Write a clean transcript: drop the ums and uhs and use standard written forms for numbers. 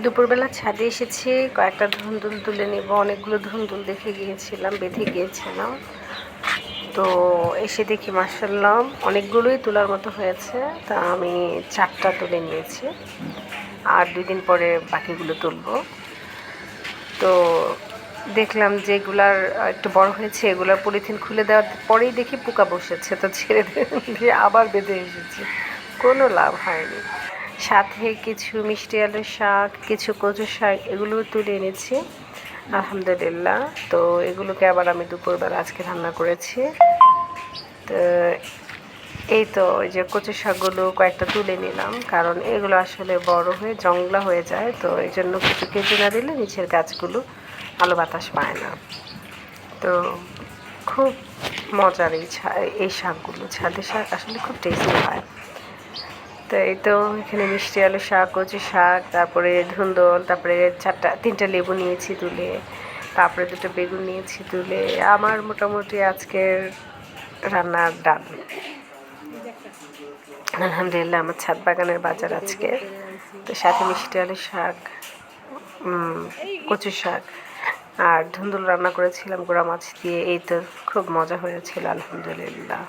দুপুরবেলা ছাদে এসেছি, কয়েকটা ধুন্দুল তুলে নেব। অনেকগুলো ধুন্দুল দেখে গিয়েছিলাম, বেঁধে গিয়েছিলাম। তো এসে দেখি মাশাআল্লাহ অনেকগুলোই তোলার মতো হয়েছে। তা আমি 4টা তুলে নিয়েছি, আর 2 দিন পরে বাকিগুলো তুলব। তো দেখলাম যে এগুলার একটু বড় হয়েছে, এগুলার পলিথিন খুলে দেওয়ার পরেই দেখি পোকা বসেছে। তো ছেড়ে দিয়ে আবার বেঁধে এসেছি, কোনো লাভ হয়নি। সাথে কিছু মিষ্টি আলুর শাক, কিছু কচু শাক, এগুলো তুলে এনেছি আলহামদুলিল্লাহ। তো এগুলোকে আবার আমি দুপুরবেলা আজকে রান্না করেছি। তো এই তো ওই যে কচু শাকগুলো কয়েকটা তুলে নিলাম, কারণ এগুলো আসলে বড় হয়ে জংলা হয়ে যায়। তো এই জন্য কিছু কেটে না দিলে নিচের গাছগুলো আলো বাতাস পায় না। তো খুব মজার এই শাকগুলো, ছাদের শাক আসলে খুব টেস্টি হয়। তো এই তো এখানে মিষ্টি আলু শাক, কচু শাক, তারপরে ধুন্দল, তারপরে 3টা লেবু নিয়েছি তুলে, তারপরে 2টো বেগুন নিয়েছি তুলে। আমার মোটামুটি আজকের রান্নার ডান। আলহামদুলিল্লাহ আমার ছাদ বাগানের বাজার আজকে। তো সাথে মিষ্টি আলু শাক, কচু শাক আর ধুন্দুল রান্না করেছিলাম গুঁড়া মাছ দিয়ে। এই তো খুব মজা হয়েছিল আলহামদুলিল্লাহ।